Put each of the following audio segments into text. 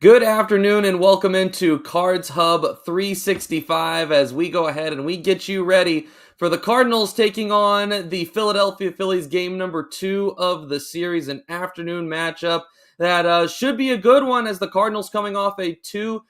Good afternoon and welcome into Cards Hub 365 as we go ahead and we get you ready for the Cardinals taking on the Philadelphia Phillies game number 2 of the series, an afternoon matchup that should be a good one as the Cardinals coming off a 2-0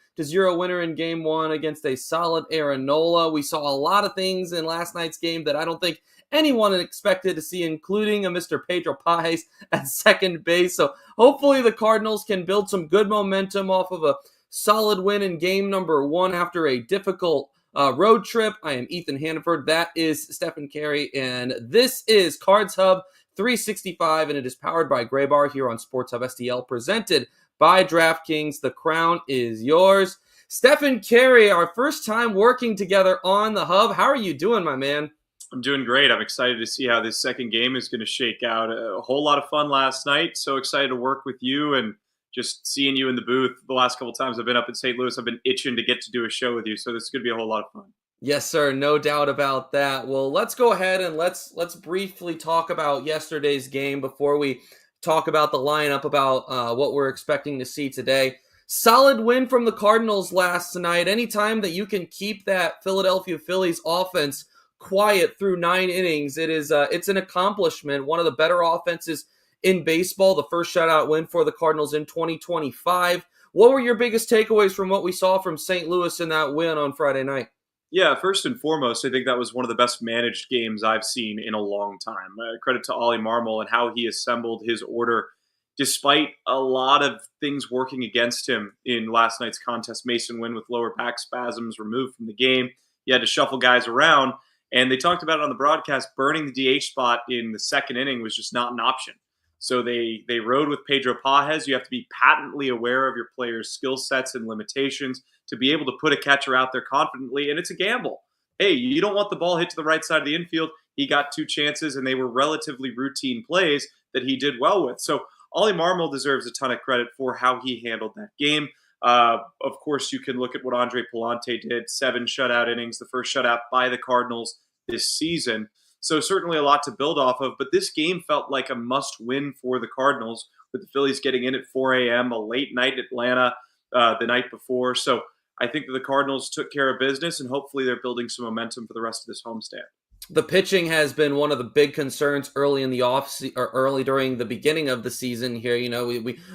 winner in game 1 against a solid Aaron Nola. We saw a lot of things in last night's game that I don't think anyone expected to see, including a Mr. Pedro Paez at second base. So hopefully the Cardinals can build some good momentum off of a solid win in game number 1 after a difficult road trip. I am Ethan Hannaford. That is Stefan Caray, and this is Cards Hub 365, and it is powered by Gray Bar here on Sports Hub STL, presented by DraftKings. The crown is yours. Stefan Caray, our first time working together on the Hub. How are you doing, my man? I'm doing great. I'm excited to see how this second game is going to shake out. A whole lot of fun last night. So excited to work with you and just seeing you in the booth. The last couple times I've been up in St. Louis, I've been itching to get to do a show with you. So this is going to be a whole lot of fun. Yes, sir. No doubt about that. Well, let's go ahead and let's briefly talk about yesterday's game before we talk about the lineup, about what we're expecting to see today. Solid win from the Cardinals last night. Anytime that you can keep that Philadelphia Phillies offense quiet through 9 innings, it's an accomplishment. One of the better offenses in baseball. The first shutout win for the Cardinals in 2025. What were your biggest takeaways from what we saw from St. Louis in that win on Friday night? Yeah, first and foremost, I think that was one of the best managed games I've seen in a long time. Credit to Ollie Marmol and how he assembled his order despite a lot of things working against him in last night's contest. Mason Wynn with lower back spasms removed from the game. He had to shuffle guys around. And they talked about it on the broadcast, burning the DH spot in the second inning was just not an option. So they rode with Pedro Paez. You have to be patently aware of your players' skill sets and limitations to be able to put a catcher out there confidently, and it's a gamble. Hey, you don't want the ball hit to the right side of the infield. He got 2 chances, and they were relatively routine plays that he did well with. So Ollie Marmol deserves a ton of credit for how he handled that game. Of course, you can look at what Andre Pallante did, 7 shutout innings, the first shutout by the Cardinals this season. So certainly a lot to build off of, but this game felt like a must-win for the Cardinals, with the Phillies getting in at 4 a.m., a late night in Atlanta the night before. So I think that the Cardinals took care of business, and hopefully they're building some momentum for the rest of this homestand. The pitching has been one of the big concerns early in the or early during the beginning of the season here. You know,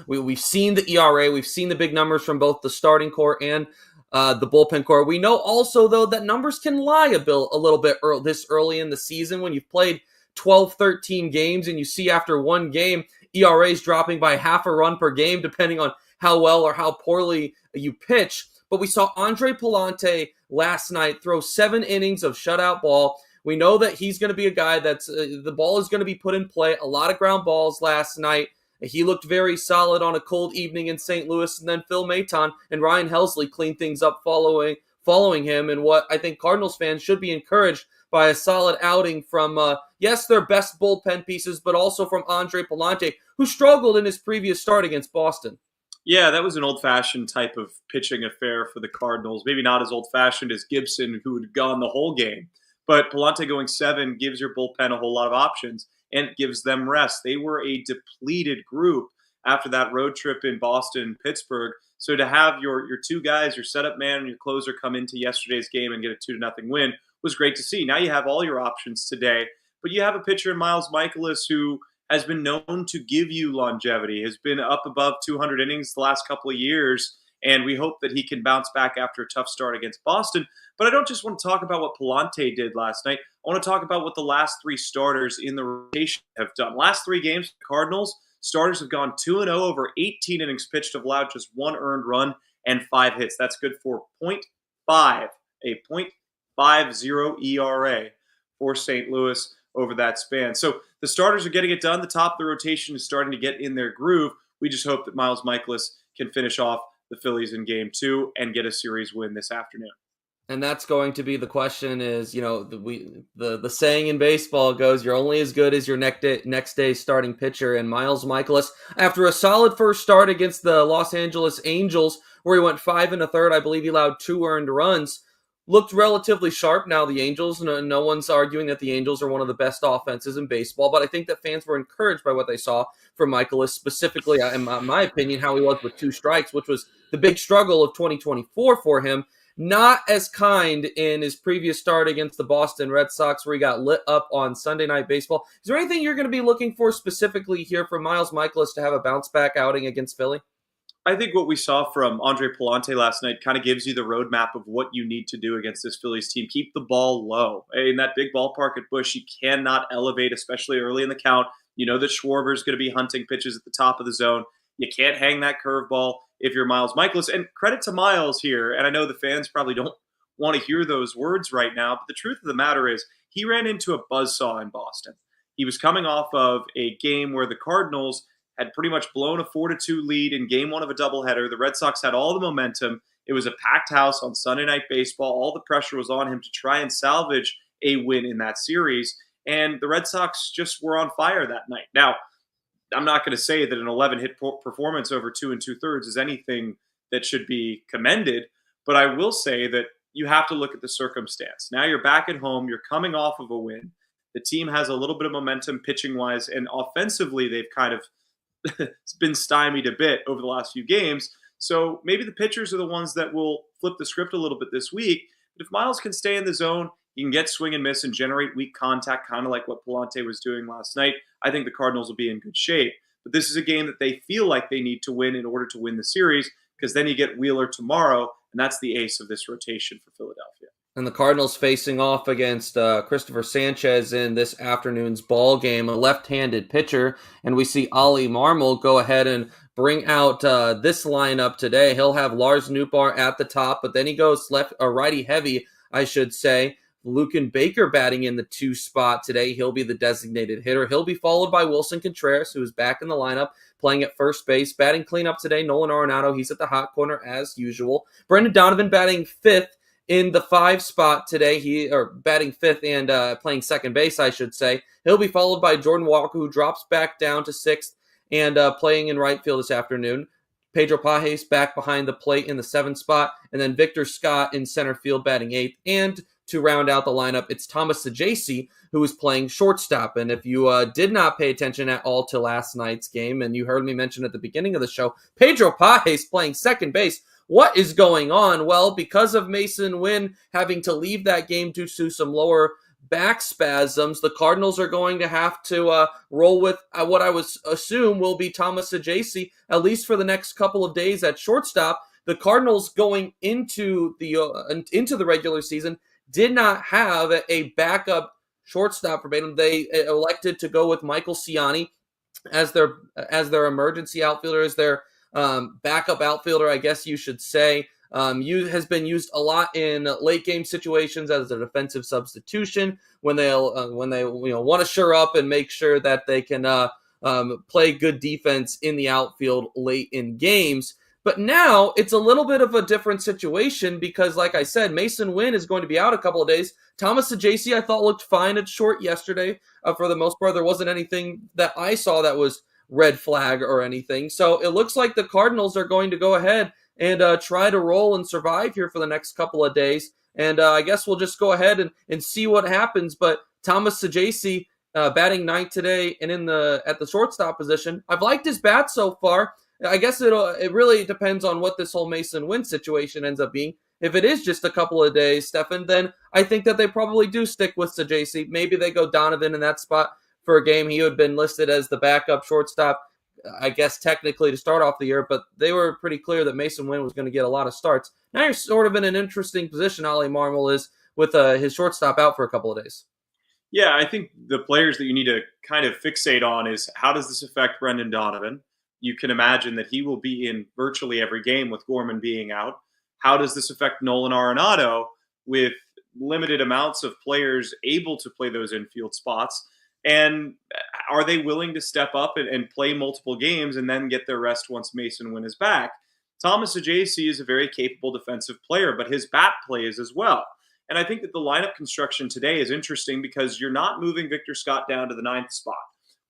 we've seen the ERA, we've seen the big numbers from both the starting core and the bullpen core. We know also, though, that numbers can lie a little bit this early in the season when you've played 12, 13 games and you see after one game, ERAs dropping by half a run per game, depending on how well or how poorly you pitch. But we saw Andre Pallante last night throw 7 innings of shutout ball. We know that he's going to be a guy that's the ball is going to be put in play. A lot of ground balls last night. He looked very solid on a cold evening in St. Louis, and then Phil Maton and Ryan Helsley cleaned things up following him. And what I think Cardinals fans should be encouraged by a solid outing from, yes, their best bullpen pieces, but also from Andre Pallante, who struggled in his previous start against Boston. Yeah, that was an old-fashioned type of pitching affair for the Cardinals. Maybe not as old-fashioned as Gibson, who had gone the whole game. But Pallante going 7 gives your bullpen a whole lot of options, and it gives them rest. They were a depleted group after that road trip in Boston and Pittsburgh. So to have your 2 guys, your setup man and your closer, come into yesterday's game and get a 2-0 win was great to see. Now you have all your options today, but you have a pitcher in Miles Mikolas who has been known to give you longevity, has been up above 200 innings the last couple of years, and we hope that he can bounce back after a tough start against Boston. But I don't just want to talk about what Pallante did last night. I want to talk about what the last 3 starters in the rotation have done. Last 3 games for the Cardinals, starters have gone 2-0 over 18 innings pitched, have allowed just 1 earned run and 5 hits. That's good for .5, a .50 ERA for St. Louis over that span. So the starters are getting it done. The top of the rotation is starting to get in their groove. We just hope that Miles Mikolas can finish off the Phillies in game 2 and get a series win this afternoon. And that's going to be the question is, you know, the saying in baseball goes, you're only as good as your next day starting pitcher. And Miles Mikolas, after a solid first start against the Los Angeles Angels, where he went 5 1/3, I believe he allowed 2 earned runs, looked relatively sharp. Now the Angels, no one's arguing that the Angels are one of the best offenses in baseball, but I think that fans were encouraged by what they saw from Mikolas, specifically, in my opinion, how he was with 2 strikes, which was the big struggle of 2024 for him. Not as kind in his previous start against the Boston Red Sox, where he got lit up on Sunday Night Baseball. Is there anything you're going to be looking for specifically here from Miles Mikolas to have a bounce back outing against Philly? I think what we saw from Andre Palante last night kind of gives you the roadmap of what you need to do against this Phillies team. Keep the ball low. In that big ballpark at Busch, you cannot elevate, especially early in the count. You know that Schwarber's going to be hunting pitches at the top of the zone. You can't hang that curveball if you're Miles Mikolas. And credit to Miles here, and I know the fans probably don't want to hear those words right now, but the truth of the matter is he ran into a buzzsaw in Boston. He was coming off of a game where the Cardinals had pretty much blown a 4-2 lead in game one of a doubleheader. The Red Sox had all the momentum. It was a packed house on Sunday Night Baseball. All the pressure was on him to try and salvage a win in that series. And the Red Sox just were on fire that night. Now, I'm not going to say that an 11-hit performance over 2 2/3 is anything that should be commended, but I will say that you have to look at the circumstance. Now you're back at home. You're coming off of a win. The team has a little bit of momentum pitching-wise, and offensively they've kind of it's been stymied a bit over the last few games. So maybe the pitchers are the ones that will flip the script a little bit this week. But if Miles can stay in the zone, he can get swing and miss and generate weak contact, kind of like what Palante was doing last night. I think the Cardinals will be in good shape. But this is a game that they feel like they need to win in order to win the series, because then you get Wheeler tomorrow, and that's the ace of this rotation for Philadelphia. And the Cardinals facing off against Christopher Sanchez in this afternoon's ball game, a left-handed pitcher. And we see Ollie Marmol go ahead and bring out this lineup today. He'll have Lars Nootbaar at the top, but then he goes left or righty heavy, I should say. Luken Baker batting in the 2 spot today. He'll be the designated hitter. He'll be followed by Wilson Contreras, who is back in the lineup, playing at first base. Batting cleanup today, Nolan Arenado. He's at the hot corner as usual. Brendan Donovan batting 5th in the 5 spot today. Batting 5th and playing second base, I should say. He'll be followed by Jordan Walker, who drops back down to 6th and playing in right field this afternoon. Pedro Pajes back behind the plate in the 7th spot, and then Victor Scott in center field batting 8th. And to round out the lineup, it's Thomas Saggese, who is playing shortstop. And if you did not pay attention at all to last night's game, and you heard me mention at the beginning of the show, Pedro Pajes playing second base. What is going on? Well, because of Mason Wynn having to leave that game due to some lower back spasms, the Cardinals are going to have to roll with what I would assume will be Thomas Saggese, at least for the next couple of days at shortstop. The Cardinals going into the regular season did not have a backup shortstop for Batum. They elected to go with Michael Ciani as their emergency outfielder, as their backup outfielder, I guess you should say. Has been used a lot in late game situations as a defensive substitution when they want to shore up and make sure that they can play good defense in the outfield late in games. But now it's a little bit of a different situation because, like I said, Mason Wynn is going to be out a couple of days. Thomas Saggese, I thought, looked fine at short yesterday. For the most part, there wasn't anything that I saw that was red flag or anything. So it looks like the Cardinals are going to go ahead and try to roll and survive here for the next couple of days. And I guess we'll just go ahead and see what happens. But Thomas Saggese batting 9th today and at the shortstop position. I've liked his bat so far. I guess it really depends on what this whole Mason Wynn situation ends up being. If it is just a couple of days, Stefan, then I think that they probably do stick with Saggese. Maybe they go Donovan in that spot for a game. He had been listed as the backup shortstop, I guess technically to start off the year, but they were pretty clear that Mason Wynn was going to get a lot of starts. Now you're sort of in an interesting position, Ollie Marmol is, with his shortstop out for a couple of days. Yeah, I think the players that you need to kind of fixate on is how does this affect Brendan Donovan? You can imagine that he will be in virtually every game with Gorman being out. How does this affect Nolan Arenado with limited amounts of players able to play those infield spots? And are they willing to step up and play multiple games and then get their rest once Mason Wynn is back? Thomas Saggese is a very capable defensive player, but his bat play is as well. And I think that the lineup construction today is interesting because you're not moving Victor Scott down to the 9th spot,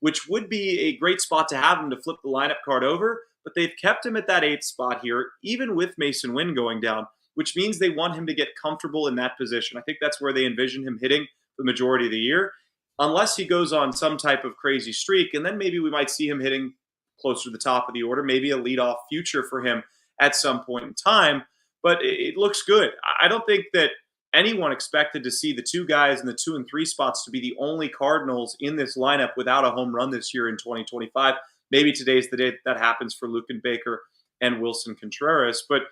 which would be a great spot to have him to flip the lineup card over, but they've kept him at that 8th spot here, even with Mason Wynn going down, which means they want him to get comfortable in that position. I think that's where they envision him hitting the majority of the year, unless he goes on some type of crazy streak, and then maybe we might see him hitting closer to the top of the order, maybe a leadoff future for him at some point in time. But it looks good. I don't think that anyone expected to see the two guys in the 2 and 3 spots to be the only Cardinals in this lineup without a home run this year in 2025. Maybe today's the day that happens for Luken Baker and Wilson Contreras. But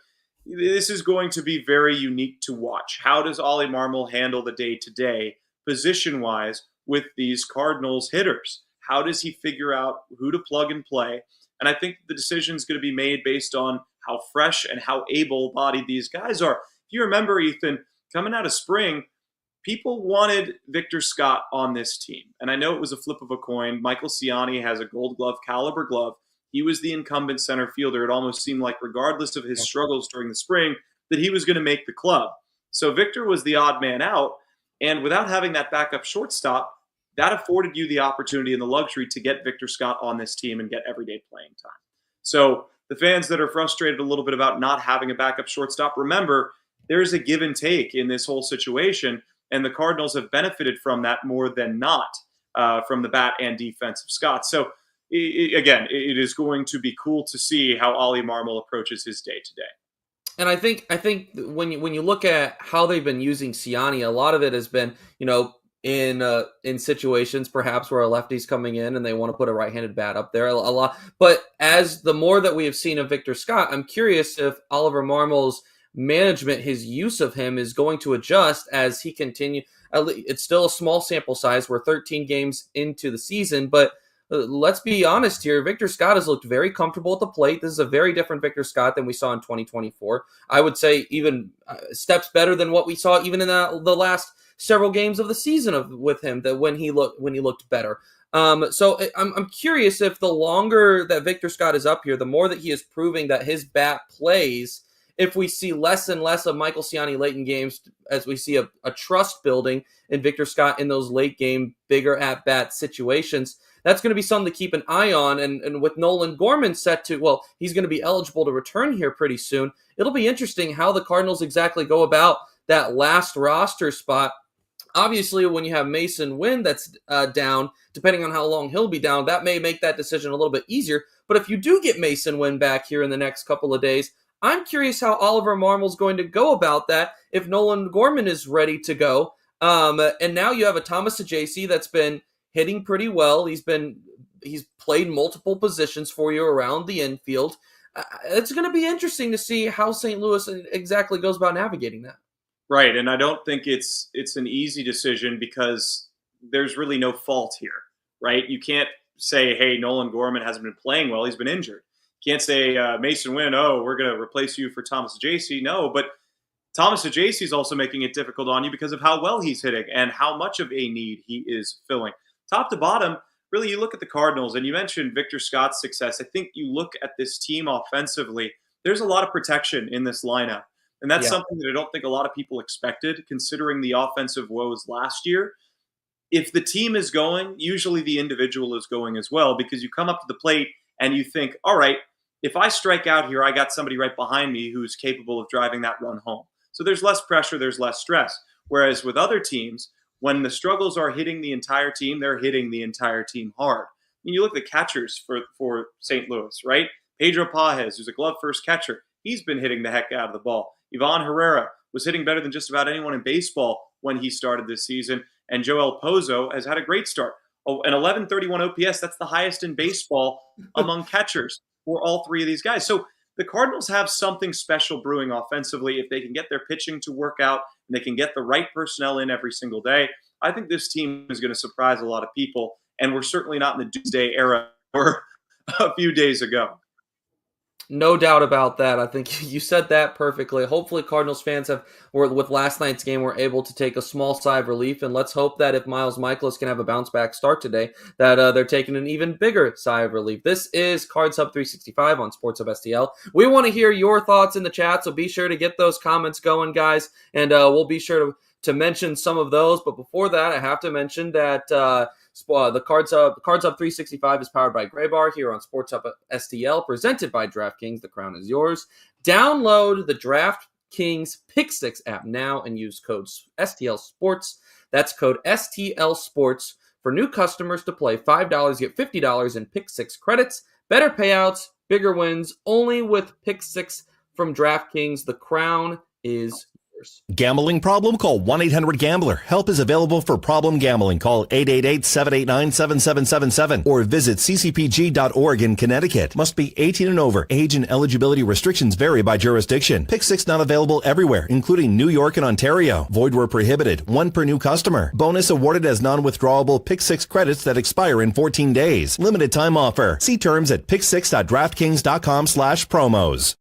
this is going to be very unique to watch. How does Ollie Marmol handle the day-to-day, position-wise, with these Cardinals hitters? How does he figure out who to plug and play? And I think the decision is going to be made based on how fresh and how able-bodied these guys are. If you remember, Ethan, coming out of spring, people wanted Victor Scott on this team. And I know it was a flip of a coin. Michael Ciani has a Gold Glove caliber glove. He was the incumbent center fielder. It almost seemed like, regardless of his struggles during the spring, that he was going to make the club. So Victor was the odd man out. And without having that backup shortstop, that afforded you the opportunity and the luxury to get Victor Scott on this team and get everyday playing time. So the fans that are frustrated a little bit about not having a backup shortstop, remember, there's a give and take in this whole situation, and the Cardinals have benefited from that more than not, from the bat and defense of Scott. So, again, it is going to be cool to see how Ollie Marmol approaches his day-to-day. And I think when you look at how they've been using Ciani, a lot of it has been, in situations perhaps where a lefty's coming in and they want to put a right-handed bat up there a lot. But as the more that we have seen of Victor Scott, I'm curious if Oliver Marmol's management, his use of him, is going to adjust as he continue. It's still a small sample size. We're 13 games into the season, but let's be honest here. Victor Scott has looked very comfortable at the plate. This is a very different Victor Scott than we saw in 2024. I would say even steps better than what we saw even in the last several games of the season with him. That when he looked better. So I'm curious if the longer that Victor Scott is up here, the more that he is proving that his bat plays. If we see less and less of Michael Ciani late in games, as we see a trust building in Victor Scott in those late game, bigger at-bat situations, that's going to be something to keep an eye on. And with Nolan Gorman he's going to be eligible to return here pretty soon. It'll be interesting how the Cardinals exactly go about that last roster spot. Obviously, when you have Mason Wynn that's down, depending on how long he'll be down, that may make that decision a little bit easier. But if you do get Mason Wynn back here in the next couple of days, I'm curious how Oliver Marmol's going to go about that if Nolan Gorman is ready to go. And now you have a Thomas Ajayci that's been hitting pretty well. He's played multiple positions for you around the infield. It's going to be interesting to see how St. Louis exactly goes about navigating that. Right, and I don't think it's an easy decision because there's really no fault here, right? You can't say, hey, Nolan Gorman hasn't been playing well. He's been injured. Can't say Mason Wynn, we're going to replace you for Thomas Ajayci. No, but Thomas Ajayci is also making it difficult on you because of how well he's hitting and how much of a need he is filling. Top to bottom, really, you look at the Cardinals, and you mentioned Victor Scott's success. I think you look at this team offensively, there's a lot of protection in this lineup. And that's something that I don't think a lot of people expected, considering the offensive woes last year. If the team is going, usually the individual is going as well, because you come up to the plate and you think, all right, if I strike out here, I got somebody right behind me who's capable of driving that run home. So there's less pressure, there's less stress. Whereas with other teams, when the struggles are hitting the entire team, they're hitting the entire team hard. I mean, you look at the catchers for St. Louis, right? Pedro Pages, who's a glove-first catcher, he's been hitting the heck out of the ball. Ivan Herrera was hitting better than just about anyone in baseball when he started this season. And Joel Pozo has had a great start. Oh, an 1131 OPS, that's the highest in baseball among catchers for all three of these guys. So the Cardinals have something special brewing offensively. If they can get their pitching to work out and they can get the right personnel in every single day, I think this team is going to surprise a lot of people. And we're certainly not in the doomsday era or a few days ago. No doubt about that. I think you said that perfectly. Hopefully Cardinals fans with last night's game, were able to take a small sigh of relief. And let's hope that if Miles Mikolas can have a bounce back start today, that they're taking an even bigger sigh of relief. This is Cards Hub 365 on Sports Hub STL. We want to hear your thoughts in the chat, so be sure to get those comments going, guys. And we'll be sure to mention some of those. But before that, I have to mention that the Cards Hub 365 is powered by Gray Bar here on Sports Hub STL, presented by DraftKings. The crown is yours. Download the DraftKings Pick 6 app now and use code STL Sports. That's code STL Sports for new customers to play. $5, get $50 in Pick 6 credits. Better payouts, bigger wins, only with Pick 6 from DraftKings. The crown is yours. Gambling problem? Call 1-800-GAMBLER. Help is available for problem gambling. Call 888-789-7777 or visit ccpg.org in Connecticut. Must be 18 and over. Age and eligibility restrictions vary by jurisdiction. Pick 6 not available everywhere, including New York and Ontario. Void where prohibited. One per new customer. Bonus awarded as non-withdrawable Pick 6 credits that expire in 14 days. Limited time offer. See terms at pick6.draftkings.com/promos.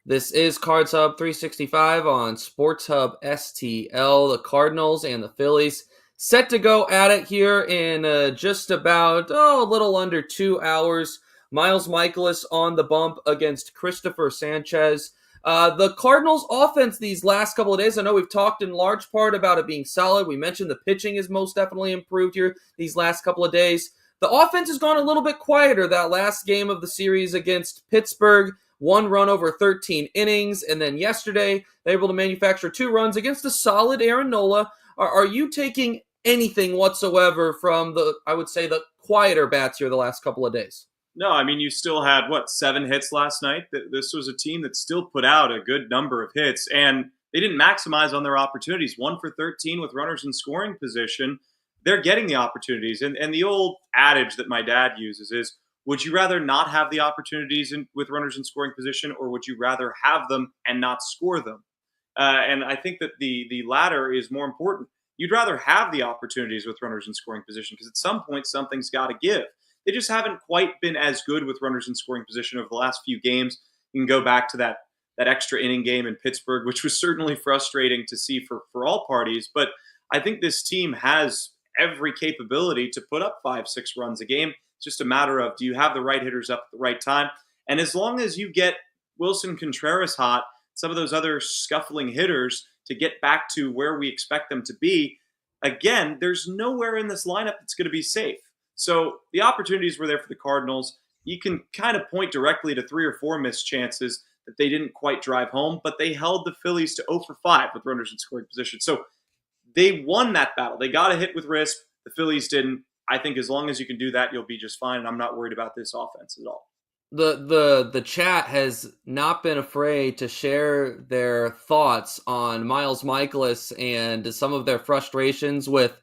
This is Cards Hub 365 on Sports Hub STL. The Cardinals and the Phillies set to go at it here in just about, a little under 2 hours. Miles Mikolas on the bump against Christopher Sanchez. The Cardinals' offense these last couple of days, I know we've talked in large part about it being solid. We mentioned the pitching is most definitely improved here these last couple of days. The offense has gone a little bit quieter that last game of the series against Pittsburgh. 1 run over 13 innings, and then yesterday they were able to manufacture 2 runs against a solid Aaron Nola. Are you taking anything whatsoever from I would say, the quieter bats here the last couple of days? No, I mean, you still had, 7 hits last night? This was a team that still put out a good number of hits, and they didn't maximize on their opportunities. 1 for 13 with runners in scoring position. They're getting the opportunities, and the old adage that my dad uses is, would you rather not have the opportunities with runners in scoring position, or would you rather have them and not score them? And I think that the latter is more important. You'd rather have the opportunities with runners in scoring position because at some point something's got to give. They just haven't quite been as good with runners in scoring position over the last few games. You can go back to that extra inning game in Pittsburgh, which was certainly frustrating to see for all parties. But I think this team has every capability to put up 5-6 runs a game. It's just a matter of, do you have the right hitters up at the right time? And as long as you get Wilson Contreras hot, some of those other scuffling hitters to get back to where we expect them to be, again, there's nowhere in this lineup that's going to be safe. So the opportunities were there for the Cardinals. You can kind of point directly to 3 or 4 missed chances that they didn't quite drive home, but they held the Phillies to 0 for 5 with runners in scoring position. So they won that battle. They got a hit with Risk. The Phillies didn't. I think as long as you can do that, you'll be just fine. And I'm not worried about this offense at all. The chat has not been afraid to share their thoughts on Miles Mikolas and some of their frustrations with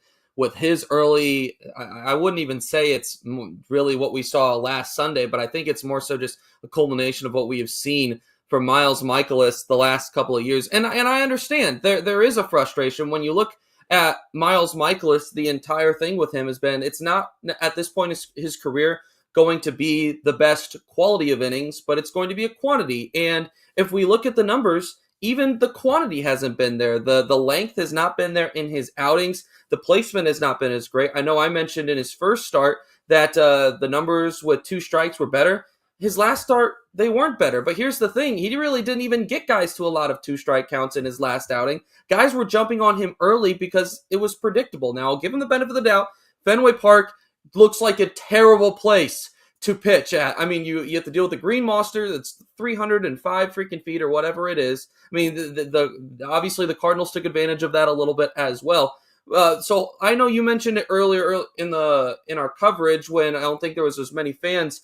his early. I wouldn't even say it's really what we saw last Sunday, but I think it's more so just a culmination of what we have seen from Miles Mikolas the last couple of years. And I understand there is a frustration when you look at Miles Mikolas. The entire thing with him has been, it's not at this point in his career going to be the best quality of innings, but it's going to be a quantity. And if we look at the numbers, even the quantity hasn't been there. The length has not been there in his outings. The placement has not been as great. I know I mentioned in his first start that the numbers with 2 strikes were better. His last start, they weren't better. But here's the thing. He really didn't even get guys to a lot of 2-strike counts in his last outing. Guys were jumping on him early because it was predictable. Now, I'll give him the benefit of the doubt. Fenway Park looks like a terrible place to pitch at. I mean, you have to deal with the green monster that's 305 freaking feet or whatever it is. I mean, obviously the Cardinals took advantage of that a little bit as well. So I know you mentioned it earlier in our coverage when I don't think there was as many fans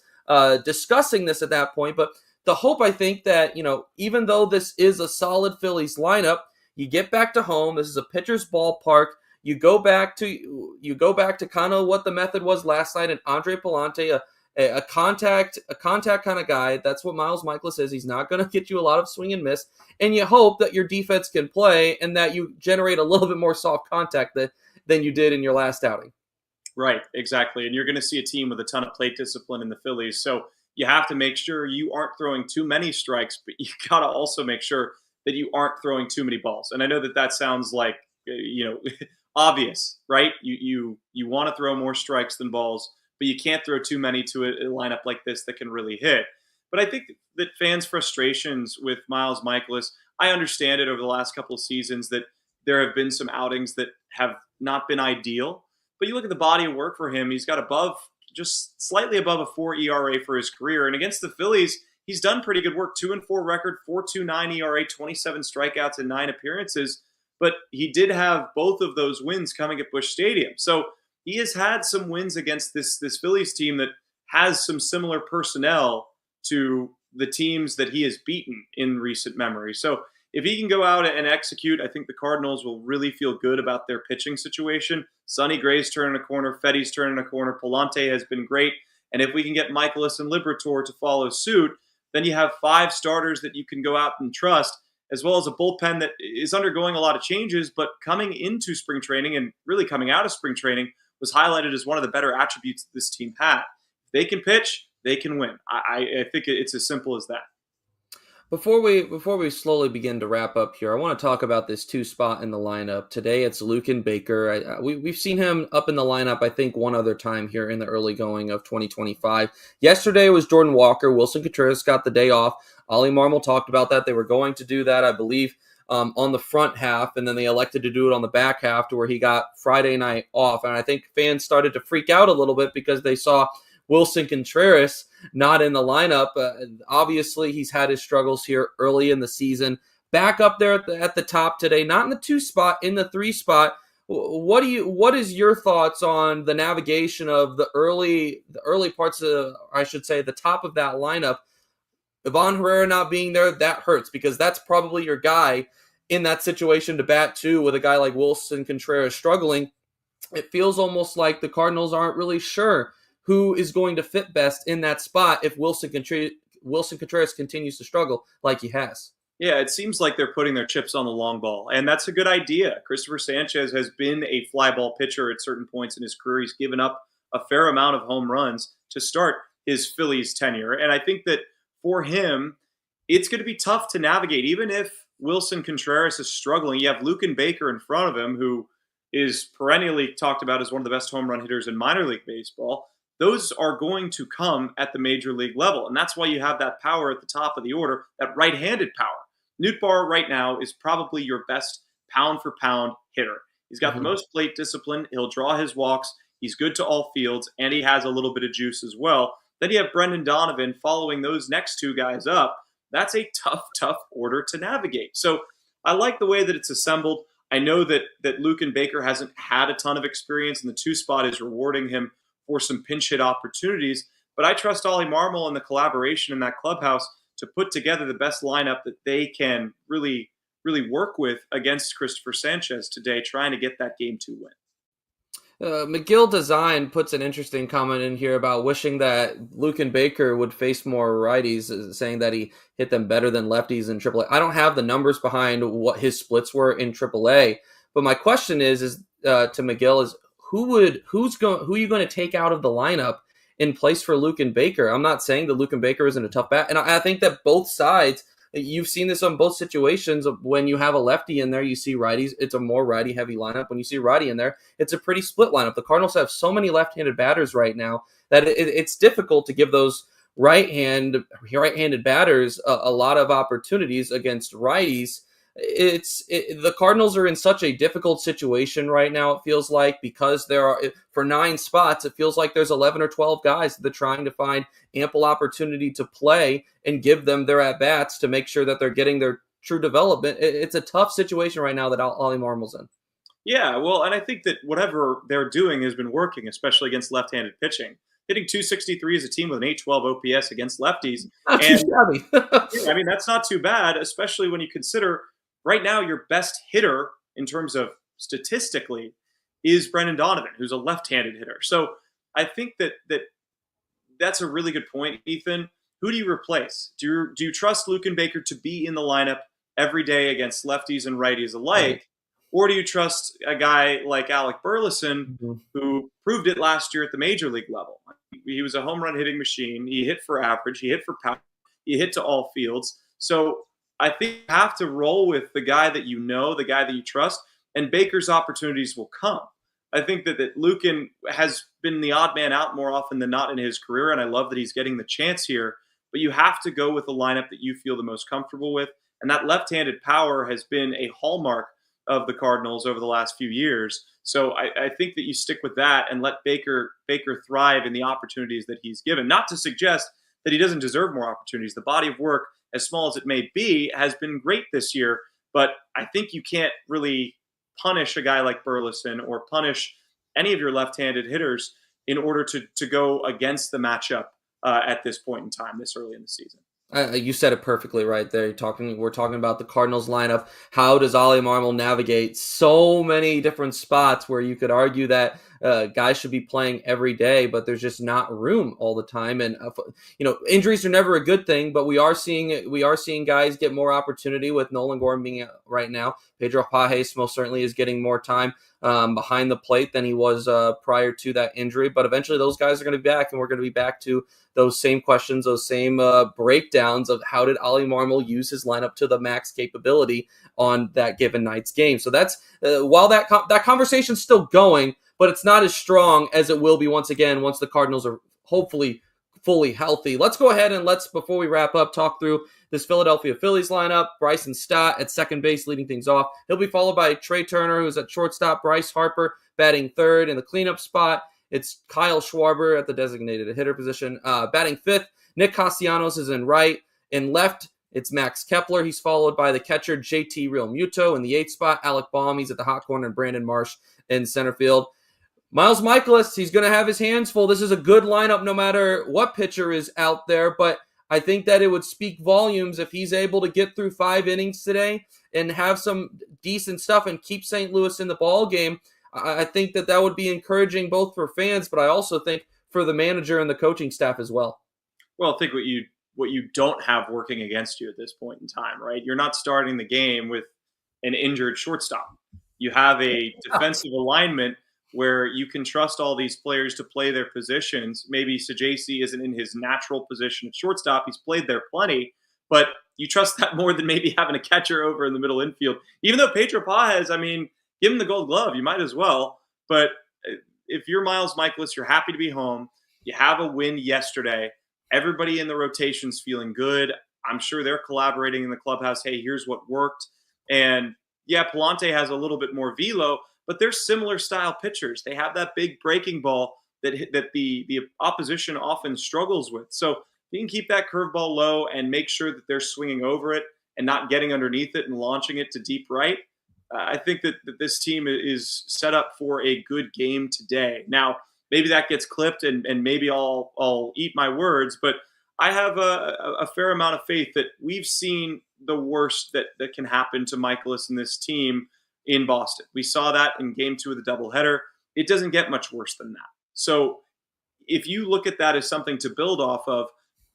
discussing this at that point, but the hope, I think, that, even though this is a solid Phillies lineup, you get back to home. This is a pitcher's ballpark. You go back to kind of what the method was last night, and Andre Pallante, a contact kind of guy. That's what Miles Mikolas is. He's not going to get you a lot of swing and miss, and you hope that your defense can play and that you generate a little bit more soft contact than you did in your last outing. Right, exactly. And you're going to see a team with a ton of plate discipline in the Phillies. So you have to make sure you aren't throwing too many strikes, but you got to also make sure that you aren't throwing too many balls. And I know that sounds like, obvious, right? You want to throw more strikes than balls, but you can't throw too many to a lineup like this that can really hit. But I think that fans' frustrations with Miles Mikolas, I understand it over the last couple of seasons that there have been some outings that have not been ideal. But you look at the body of work for him, he's got just slightly above a 4 ERA for his career. And against the Phillies, he's done pretty good work. 2-4 record, 4.29 ERA, 27 strikeouts in 9 appearances. But he did have both of those wins coming at Busch Stadium. So he has had some wins against this Phillies team that has some similar personnel to the teams that he has beaten in recent memory. So if he can go out and execute, I think the Cardinals will really feel good about their pitching situation. Sonny Gray's turning a corner. Fedde's turning a corner. Pallante has been great. And if we can get Mikolas and Liberatore to follow suit, then you have 5 starters that you can go out and trust, as well as a bullpen that is undergoing a lot of changes, but coming into spring training and really coming out of spring training was highlighted as one of the better attributes that this team had. If they can pitch, they can win. I think it's as simple as that. Before we slowly begin to wrap up here, I want to talk about this 2 spot in the lineup. Today it's Luken Baker. We've seen him up in the lineup, I think, one other time here in the early going of 2025. Yesterday was Jordan Walker. Wilson Contreras got the day off. Ollie Marmol talked about that. They were going to do that, I believe, on the front half, and then they elected to do it on the back half to where he got Friday night off. And I think fans started to freak out a little bit because they saw Wilson Contreras not in the lineup. Obviously, he's had his struggles here early in the season. Back up there at the top today, not in the 2 spot, in the 3 spot. What is your thoughts on the navigation of the early parts of, I should say, the top of that lineup? Ivan Herrera not being there, that hurts because that's probably your guy in that situation to bat too, with a guy like Wilson Contreras struggling. It feels almost like the Cardinals aren't really sure who is going to fit best in that spot if Wilson Contreras continues to struggle like he has. Yeah, it seems like they're putting their chips on the long ball, and that's a good idea. Christopher Sanchez has been a fly ball pitcher at certain points in his career. He's given up a fair amount of home runs to start his Phillies tenure, and I think that for him, it's going to be tough to navigate. Even if Wilson Contreras is struggling, you have Luken Baker in front of him, who is perennially talked about as one of the best home run hitters in minor league baseball. Those are going to come at the major league level. And that's why you have that power at the top of the order, that right-handed power. Nootbaar right now is probably your best pound-for-pound hitter. He's got the most plate discipline. He'll draw his walks. He's good to all fields, and he has a little bit of juice as well. Then you have Brendan Donovan following those next 2 guys up. That's a tough order to navigate. So I like the way that it's assembled. I know that Luken Baker hasn't had a ton of experience, and the 2 spot is rewarding him for some pinch hit opportunities. But I trust Ollie Marmol and the collaboration in that clubhouse to put together the best lineup that they can really work with against Christopher Sanchez today, trying to get that Game 2 win. McGill Design puts an interesting comment in here about wishing that Luken Baker would face more righties, saying that he hit them better than lefties in AAA. I don't have the numbers behind what his splits were in AAA, but my question is to McGill is who are you going to take out of the lineup in place for Luken Baker? I'm not saying that Luken Baker isn't a tough bat, and I think that both sides. You've seen this on both situations. When you have a lefty in there, you see righties. It's a more righty-heavy lineup. When you see righty in there, it's a pretty split lineup. The Cardinals have so many left-handed batters right now that it's difficult to give those right-handed batters a lot of opportunities against righties. The Cardinals are in such a difficult situation right now, it feels like, because there are, for 9 spots, it feels like there's 11 or 12 guys that are trying to find ample opportunity to play and give them their at-bats to make sure that they're getting their true development. It's a tough situation right now that Ollie Marmol's in. Yeah, well, and I think that whatever they're doing has been working, especially against left-handed pitching. Hitting 263 as a team with an 812 OPS against lefties. Not too shabby. Yeah, I mean, that's not too bad, especially when you consider right now your best hitter in terms of statistically is Brendan Donovan, who's a left-handed hitter. So I think that's a really good point, Ethan. Who do you replace? Do you trust Luken Baker to be in the lineup every day against lefties and righties alike? Right. Or do you trust a guy like Alec Burleson, who proved it last year at the major league level? He was a home run hitting machine. He hit for average. He hit for power. He hit to all fields. So I think you have to roll with the guy that you know, the guy that you trust, and Baker's opportunities will come. I think that Luken has been the odd man out more often than not in his career, and I love that he's getting the chance here. But you have to go with the lineup that you feel the most comfortable with, and that left-handed power has been a hallmark of the Cardinals over the last few years. So I think that you stick with that and let Baker thrive in the opportunities that he's given. Not to suggest that he doesn't deserve more opportunities. The body of work, as small as it may be, has been great this year. But I think you can't really punish a guy like Burleson or punish any of your left-handed hitters in order to go against the matchup at this point in time, this early in the season. You said it perfectly right there. We're talking about the Cardinals lineup. How does Ollie Marmol navigate so many different spots where you could argue that guys should be playing every day, but there's just not room all the time. And injuries are never a good thing, but we are seeing guys get more opportunity with Nolan Gorman being out right now. Pedro Pajes most certainly is getting more time behind the plate than he was prior to that injury. But eventually those guys are going to be back, and we're going to be back to those same questions, those same breakdowns of how did Ollie Marmol use his lineup to the max capability on that given night's game. So that's while that conversation's still going, but it's not as strong as it will be once the Cardinals are hopefully fully healthy. Let's go ahead and before we wrap up, talk through this Philadelphia Phillies lineup. Bryson Stott at second base leading things off. He'll be followed by Trey Turner, who's at shortstop. Bryce Harper batting third in the cleanup spot. It's Kyle Schwarber at the designated hitter position. Batting fifth, Nick Castellanos is in right. In left, it's Max Kepler. He's followed by the catcher JT Realmuto in the eighth spot. Alec Baum, he's at the hot corner, and Brandon Marsh in center field. Miles Mikolas, he's going to have his hands full. This is a good lineup no matter what pitcher is out there, but I think that it would speak volumes if he's able to get through 5 innings today and have some decent stuff and keep St. Louis in the ball game. I think that would be encouraging both for fans, but I also think for the manager and the coaching staff as well. Well, I think what you don't have working against you at this point in time, right? You're not starting the game with an injured shortstop. You have a defensive alignment where you can trust all these players to play their positions. Maybe Sajaci isn't in his natural position at shortstop. He's played there plenty, but you trust that more than maybe having a catcher over in the middle infield. Even though Pedro Pajes, give him the gold glove. You might as well. But if you're Miles Mikolas, you're happy to be home. You have a win yesterday. Everybody in the rotation's feeling good. I'm sure they're collaborating in the clubhouse. Hey, here's what worked. And yeah, Palante has a little bit more velo, but they're similar style pitchers. They have that big breaking ball that the opposition often struggles with. So you can keep that curveball low and make sure that they're swinging over it and not getting underneath it and launching it to deep right. I think that this team is set up for a good game today. Now, maybe that gets clipped and maybe I'll eat my words, but I have a fair amount of faith that we've seen the worst that can happen to Mikolas and this team in Boston. We saw that in game 2 of the doubleheader. It doesn't get much worse than that. So if you look at that as something to build off of,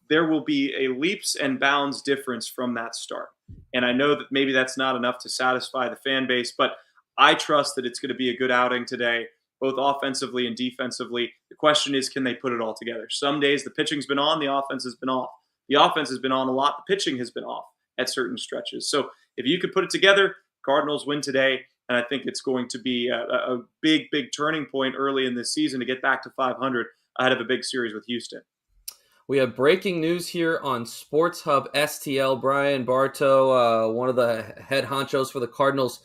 there will be a leaps and bounds difference from that start. And I know that maybe that's not enough to satisfy the fan base, but I trust that it's going to be a good outing today, both offensively and defensively. The question is, can they put it all together? Some days the pitching's been on, the offense has been off. The offense has been on a lot, the pitching has been off at certain stretches. So if you could put it together, Cardinals win today, and I think it's going to be a big, big turning point early in this season to get back to 500 ahead of a big series with Houston. We have breaking news here on Sports Hub STL. Brian Bartow, one of the head honchos for the Cardinals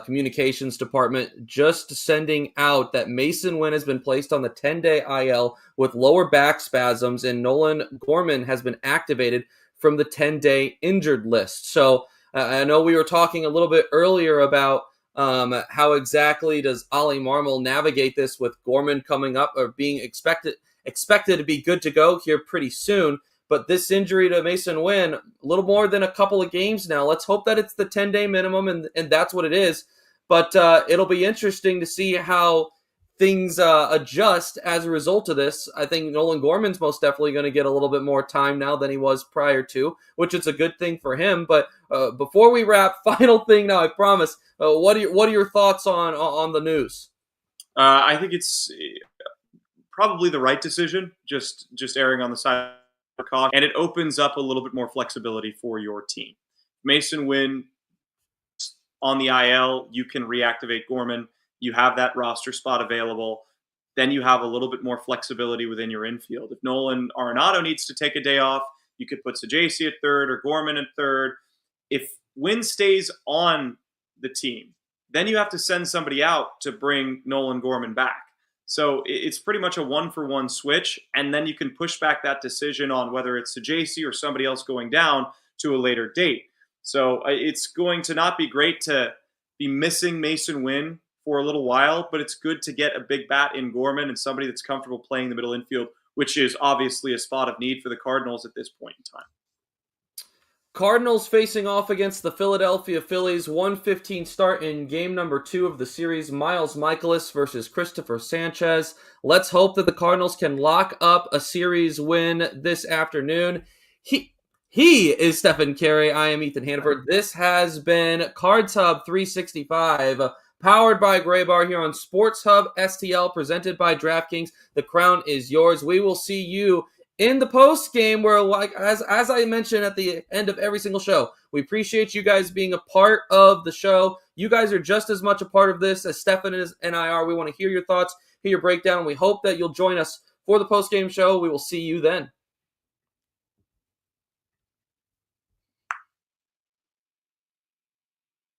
communications department, just sending out that Mason Wynn has been placed on the 10-day IL with lower back spasms, and Nolan Gorman has been activated from the 10-day injured list. So I know we were talking a little bit earlier about how exactly does Ollie Marmol navigate this with Gorman coming up or being expected to be good to go here pretty soon. But this injury to Mason Wynn, a little more than a couple of games now. Let's hope that it's the 10-day minimum, and that's what it is. But it'll be interesting to see how things adjust as a result of this. I think Nolan Gorman's most definitely going to get a little bit more time now than he was prior to, which is a good thing for him. But before we wrap, final thing now, I promise. What are your thoughts on the news? I think it's probably the right decision, just erring on the side of caution, and it opens up a little bit more flexibility for your team. Mason Wynn on the IL, you can reactivate Gorman. You have that roster spot available. Then you have a little bit more flexibility within your infield. If Nolan Arenado needs to take a day off, you could put Sajaci at third or Gorman at third. If Wynn stays on the team, then you have to send somebody out to bring Nolan Gorman back. So it's pretty much a 1-for-1 switch, and then you can push back that decision on whether it's JC or somebody else going down to a later date. So it's going to not be great to be missing Mason Wynn for a little while, but it's good to get a big bat in Gorman and somebody that's comfortable playing the middle infield, which is obviously a spot of need for the Cardinals at this point in time. Cardinals facing off against the Philadelphia Phillies. 1:15 start in game number 2 of the series. Miles Mikolas versus Christopher Sanchez. Let's hope that the Cardinals can lock up a series win this afternoon. He is Stefan Caray. I am Ethan Hannaford. This has been Cards Hub 365, powered by Gray Bar here on Sports Hub STL, presented by DraftKings. The crown is yours. We will see you in the post game, where, like as I mentioned at the end of every single show, we appreciate you guys being a part of the show. You guys are just as much a part of this as Stefan and I are. We want to hear your thoughts, hear your breakdown. We hope that you'll join us for the post game show. We will see you then.